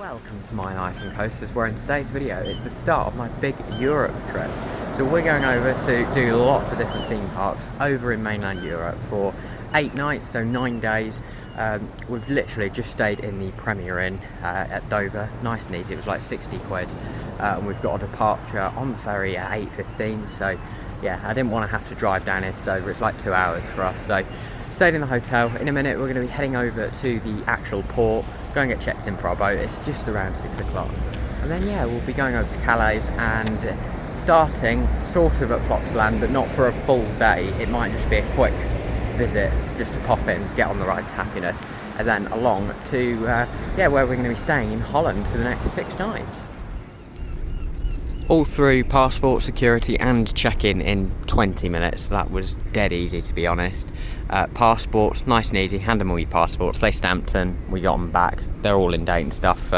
Welcome to my life and coasters, where in today's video it's the start of my big Europe trip. So we're going over to do lots of different theme parks over in mainland Europe for 8 nights, so 9 days. We've literally just stayed in the Premier Inn at Dover, nice and easy. It was like 60 quid, and we've got a departure on the ferry at 8:15. So yeah, I didn't want to have to drive down here to Dover. It's like 2 hours for us. So stayed in the hotel. In a minute we're going to be heading over to the actual port, go and get checked in for our boat. It's just around 6 o'clock. And then yeah, we'll be going over to Calais and starting sort of at Plopsaland, but not for a full day. It might just be a quick visit, just to pop in, get on the ride to happiness, and then along to where we're going to be staying in Holland for the next 6 nights. All through passport, security and check-in in 20 minutes. That was dead easy, to be honest. Passports, nice and easy. Hand them all your passports. They stamped them, we got them back. They're all in date and stuff.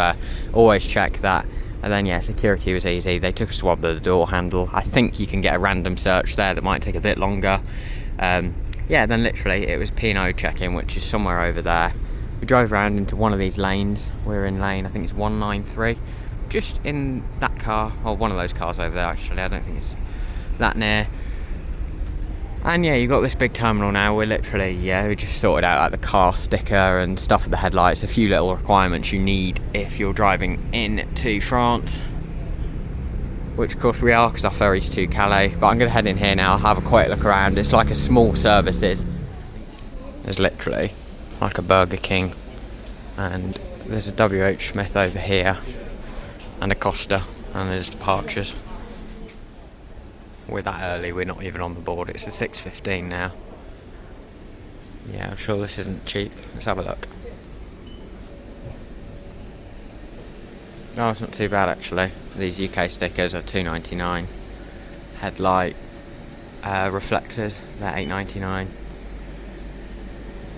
Always check that. And then yeah, security was easy. They took a swab of the door handle. I think you can get a random search there that might take a bit longer. Yeah, then literally it was P&O check-in, which is somewhere over there. We drove around into one of these lanes. We're in lane, I think it's 193. Just in that car, or one of those cars over there actually, I don't think it's that near. And yeah, you've got this big terminal now. We're literally, we just sorted out like the car sticker and stuff for the headlights, a few little requirements you need if you're driving into France, which of course we are, because our ferry's to Calais. But I'm going to head in here now, have a quick look around. It's like a small services. There's literally like a Burger King, and there's a WH Smith over here, and a Costa, and there's departures. We're that early, we're not even on the board. It's a 6:15 now. Yeah, I'm sure this isn't cheap. Let's have a look. Oh, it's not too bad actually. These UK stickers are £2.99. Headlight reflectors, they're £8.99.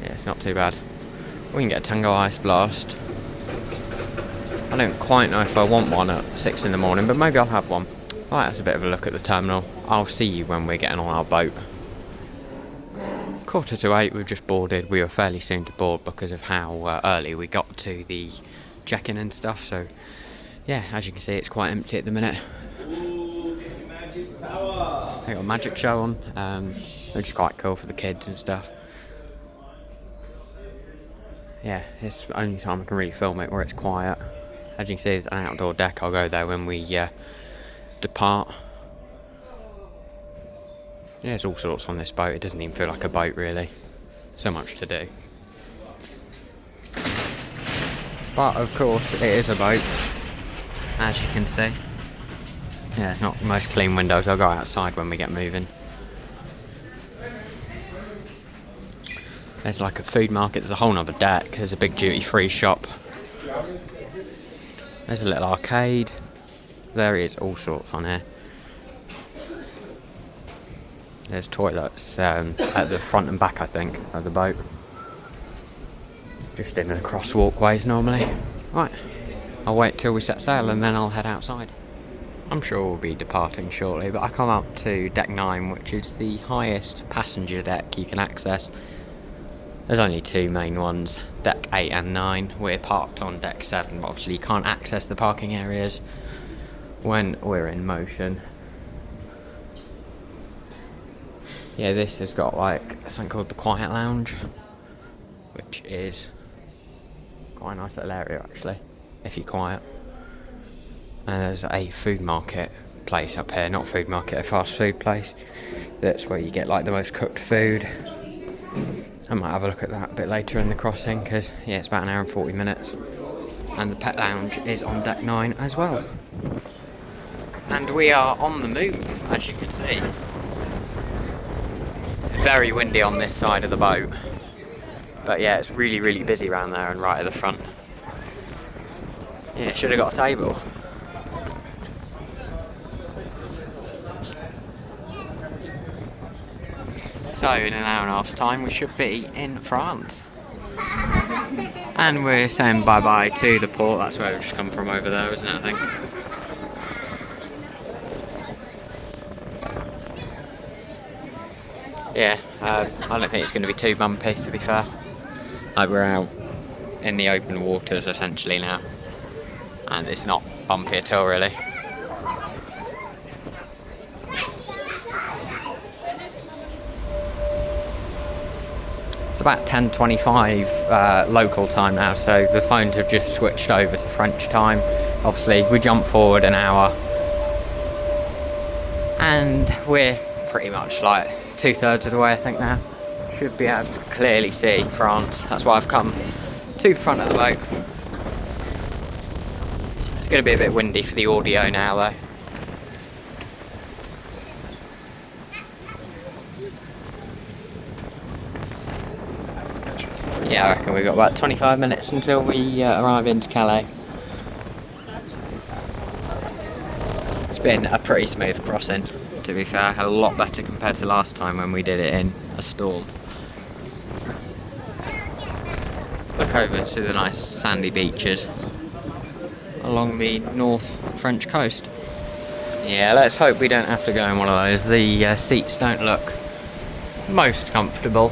Yeah, it's not too bad. We can get a Tango Ice Blast. I don't quite know if I want one at 6 in the morning, but maybe I'll have one. Right, that's a bit of a look at the terminal. I'll see you when we're getting on our boat. 7:45, we've just boarded. We were fairly soon to board because of how early we got to the check-in and stuff. So yeah, as you can see, it's quite empty at the minute. They got a magic show on, which is quite cool for the kids and stuff. Yeah, it's the only time I can really film it where it's quiet. As you can see, there's an outdoor deck. I'll go there when we depart. Yeah, there's all sorts on this boat. It doesn't even feel like a boat really. So much to do. But of course, it is a boat, as you can see. Yeah, it's not the most clean windows. I'll go outside when we get moving. There's like a food market. There's a whole nother deck. There's a big duty-free shop. There's a little arcade. There is all sorts on here. There's toilets at the front and back, I think, of the boat. Just in the cross walkways normally. Right, I'll wait till we set sail and then I'll head outside. I'm sure we'll be departing shortly, but I come up to deck 9, which is the highest passenger deck you can access. There's only 2 main ones, deck 8 and 9. We're parked on deck 7, but obviously you can't access the parking areas when we're in motion. Yeah, this has got like something called the Quiet Lounge, which is quite a nice little area actually, if you're quiet. And there's a food market place up here, not food market, a fast food place. That's where you get like the most cooked food. I might have a look at that a bit later in the crossing, because yeah, it's about an hour and 40 minutes. And the pet lounge is on deck 9 as well. And we are on the move, as you can see. Very windy on this side of the boat. But yeah, it's really, really busy around there and right at the front. Yeah, should have got a table. So in an hour and a half's time we should be in France. And we're saying bye-bye to the port. That's where we've just come from over there, isn't it, I think? Yeah, I don't think it's going to be too bumpy, to be fair. Like, we're out in the open waters essentially now. and it's not bumpy at all really. It's about 10:25 local time now, so the phones have just switched over to French time. Obviously we jump forward an hour and we're pretty much like 2/3 of the way I think now. Should be able to clearly see France. That's why I've come to the front of the boat. It's going to be a bit windy for the audio now though. Yeah, I reckon we've got about 25 minutes until we arrive into Calais. It's been a pretty smooth crossing, to be fair. A lot better compared to last time when we did it in a storm. Look over to the nice sandy beaches along the North French coast. Yeah, let's hope we don't have to go in one of those. The seats don't look most comfortable.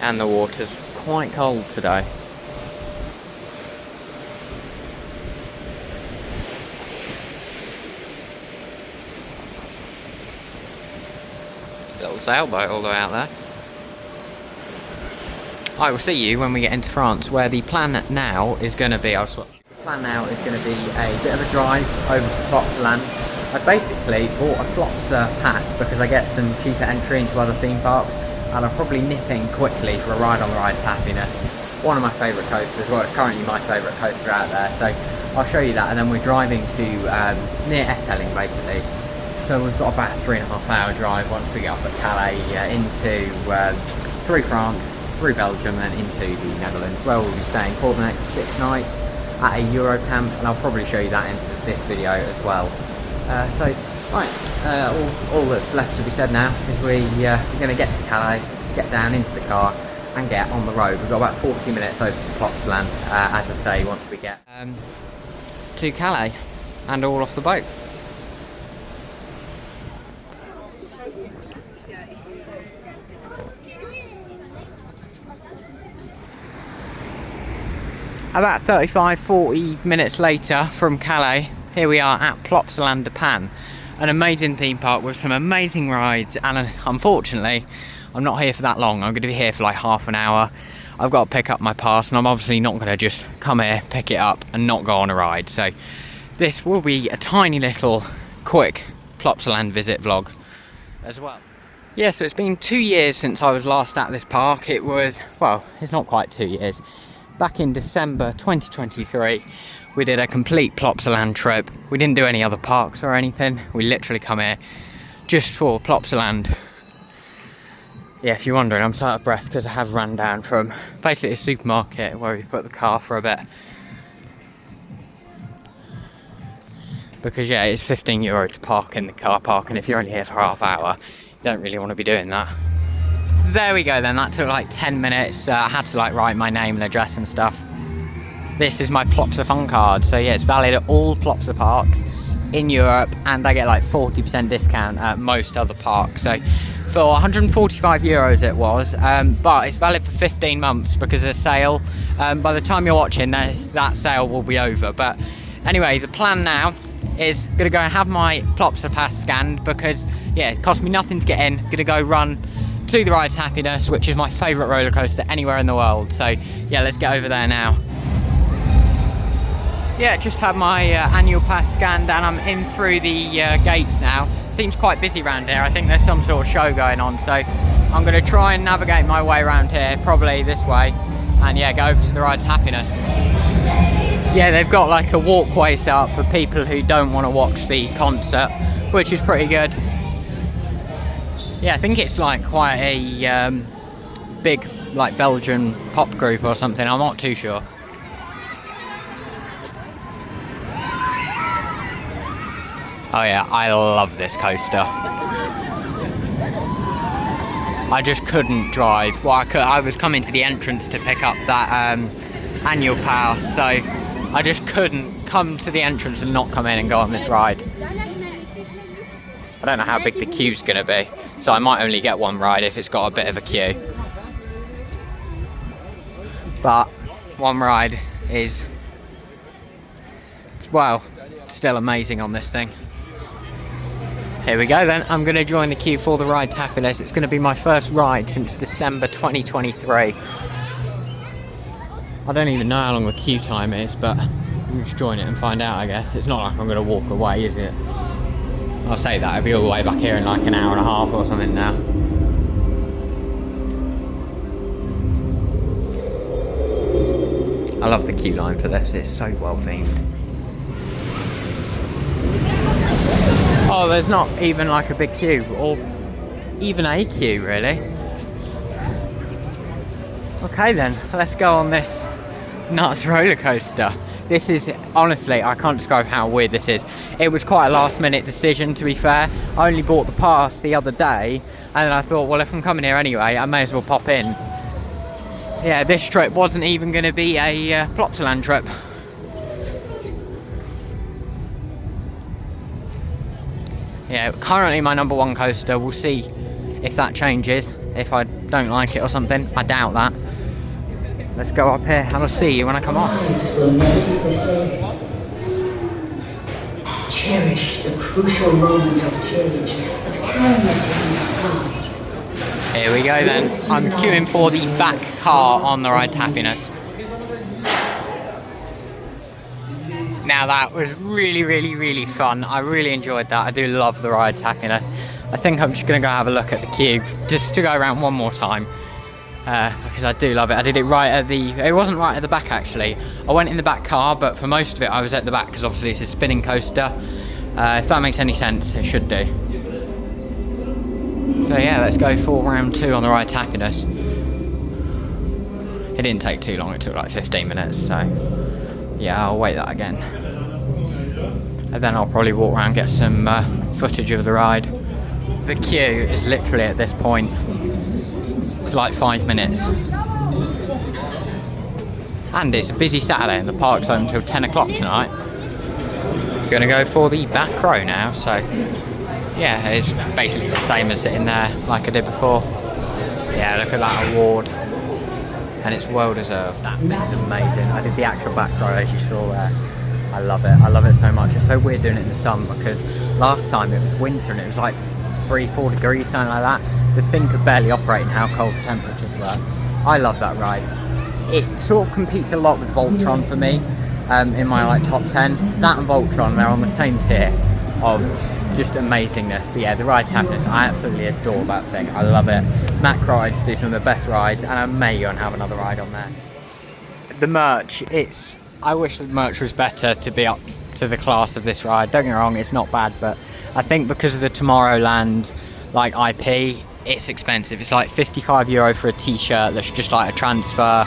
And the water's quite cold today. Little sailboat all the way out there. I will see you when we get into France, where the plan now is going to be, I'll swatch. The plan now is going to be a bit of a drive over to Plopsaland. I basically bought a Plopsa pass because I get some cheaper entry into other theme parks, and I'll probably nip in quickly for a ride on the Ride's Happiness. One of my favourite coasters, well it's currently my favourite coaster out there, so I'll show you that, and then we're driving to near Efteling basically. So we've got about a 3.5 hour drive once we get off at Calais through France, through Belgium and into the Netherlands, where we'll be staying for the next 6 nights at a Euro camp, and I'll probably show you that into this video as well. All that's left to be said now is we're going to get to Calais, get down into the car and get on the road. We've got about 40 minutes over to Plopsaland, as I say, once we get to Calais and all off the boat. About 35-40 minutes later from Calais, here we are at Plopsaland De Panne, an amazing theme park with some amazing rides, and unfortunately I'm not here for that long. I'm going to be here for like half an hour. I've got to pick up my pass, and I'm obviously not going to just come here, pick it up and not go on a ride. So this will be a tiny little quick Plopsaland visit vlog as well. Yeah, so it's been 2 years since I was last at this park. It was, well, it's not quite 2 years. Back in December 2023, we did a complete Plopsaland trip. We didn't do any other parks or anything. We literally come here just for Plopsaland. Yeah, if you're wondering, I'm so out of breath because I have run down from basically a supermarket where we put the car for a bit. Because yeah, it's €15 to park in the car park, and if you're only here for half hour, you don't really want to be doing that. There we go then, that took like 10 minutes. I had to like write my name and address and stuff. This is my Plopsa Fun card, so yeah, it's valid at all Plopsa parks in Europe, and I get like 40% discount at most other parks. So for €145 it was, but it's valid for 15 months because of a sale. By the time you're watching this, that sale will be over. But anyway, the plan now is gonna go and have my Plopsa pass scanned because yeah, it cost me nothing to get in. Gonna go run to the Ride's Happiness, which is my favourite roller coaster anywhere in the world. So yeah, let's get over there now. Yeah, just had my annual pass scanned and I'm in through the gates now. Seems quite busy around here. I think there's some sort of show going on, so I'm going to try and navigate my way around here, probably this way, and yeah, go over to the Ride's Happiness. Yeah, they've got like a walkway set up for people who don't want to watch the concert, which is pretty good. Yeah, I think it's like quite a big like Belgian pop group or something, I'm not too sure. Oh yeah, I love this coaster. I just couldn't drive. Well, I was coming to the entrance to pick up that annual pass, so I just couldn't come to the entrance and not come in and go on this ride. I don't know how big the queue's gonna be, so I might only get one ride if it's got a bit of a queue. but one ride is, well, still amazing on this thing. Here we go then, I'm going to join the queue for the ride Happiness. It's going to be my first ride since December 2023. I don't even know how long the queue time is, but we'll just join it and find out, I guess. It's not like I'm going to walk away, is it? I'll say that, I'll be all the way back here in like an hour and a half or something now. I love the queue line for this, it's so well themed. Oh, there's not even like a big queue, or even a queue really. Okay then, let's go on this nuts roller coaster. This is, honestly, I can't describe how weird this is. It was quite a last minute decision, to be fair. I only bought the pass the other day, and then I thought, well, if I'm coming here anyway, I may as well pop in. Yeah, this trip wasn't even going to be a Plopsaland trip. Yeah, currently my number one coaster. We'll see if that changes, if I don't like it or something. I doubt that. Let's go up here and I'll see you when I come off. Lives will never be the same. Cherish the crucial moment of change, but can you take part? Here we go then. I'm queuing for the back car on the ride Happiness. Now that was really fun. I really enjoyed that. I do love the ride Happiness. I think I'm just going to go have a look at the queue just to go around one more time. Because I do love it. I did it right at the, it wasn't right at the back actually. I went in the back car, but for most of it I was at the back because obviously it's a spinning coaster. If that makes any sense, it should do. So yeah, let's go for round 2 on the ride Happiness. It didn't take too long, it took like 15 minutes, so yeah, I'll wait that again. And then I'll probably walk around and get some footage of the ride. The queue is literally at this point, it's like 5 minutes. And it's a busy Saturday and the park's open until 10 o'clock tonight. It's going to go for the back row now, so yeah, it's basically the same as sitting there like I did before. Yeah, look at that award. And it's well deserved. That thing's amazing. I did the actual back row as you saw there. I love it so much. It's so weird doing it in the sun because last time it was winter and it was like 3-4 degrees, something like that. The thing could barely operate in how cold the temperatures were. I love that ride. It sort of competes a lot with Voltron for me in my like top 10. That and Voltron, they're on the same tier of just amazingness. But yeah, the ride Happiness, I absolutely adore that thing. I love it. Mac rides do some of the best rides, and I may go and have another ride on there. The merch, I wish the merch was better to be up to the class of this ride. Don't get me wrong, it's not bad, but I think because of the Tomorrowland like IP, it's expensive. It's like €55 for a t-shirt that's just like a transfer,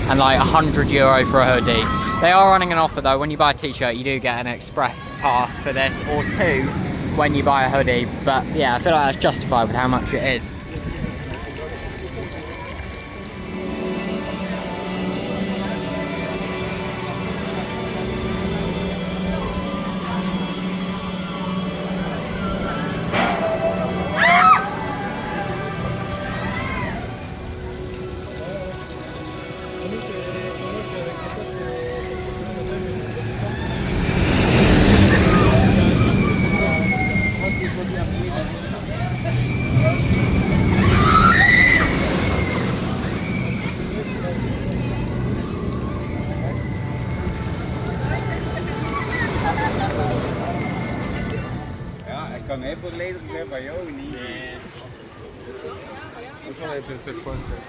and like €100 for a hoodie. They are running an offer though. When you buy a t-shirt, you do get an express pass for this, or 2 when you buy a hoodie. But yeah, I feel like that's justified with how much it is. Kan heel veel leden zijn bij jou niet. Dat is wel even een soort concept.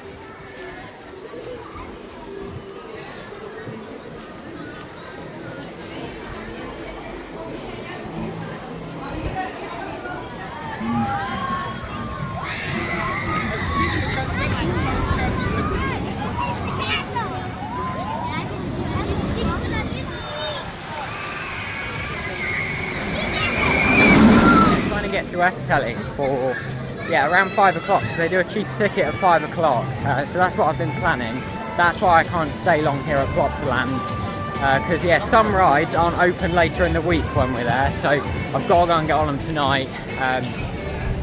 Get to Efteling for around 5 o'clock, so they do a cheap ticket at 5 o'clock, so that's what I've been planning. That's why I can't stay long here at Plopsaland, because some rides aren't open later in the week when we're there, so I've got to go and get on them tonight.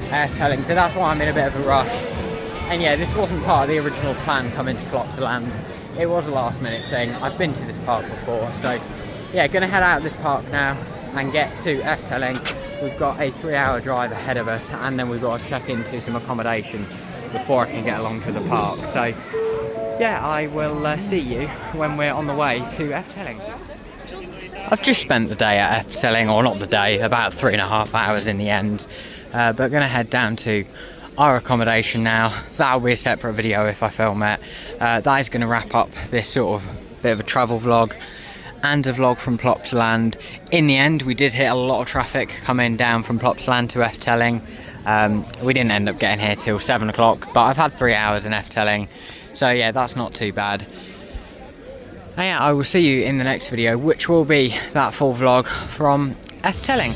Efteling, so that's why I'm in a bit of a rush. And yeah, this wasn't part of the original plan coming to Plopsaland. it was a last minute thing. I've been to this park before, so yeah, gonna head out of this park now and get to Efteling. We've got a 3-hour drive ahead of us, and then we've got to check into some accommodation before I can get along to the park. So yeah, I will see you when we're on the way to Efteling. I've just spent the day at Efteling, or not the day, about 3.5 hours in the end, but gonna head down to our accommodation now. That'll be a separate video if I film it. That is gonna wrap up this sort of bit of a travel vlog and a vlog from Plopsaland. In the end, we did hit a lot of traffic coming down from Plopsaland to Efteling. We didn't end up getting here till 7 o'clock, but I've had 3 hours in Efteling, so yeah, that's not too bad. And yeah, I will see you in the next video, which will be that full vlog from Efteling.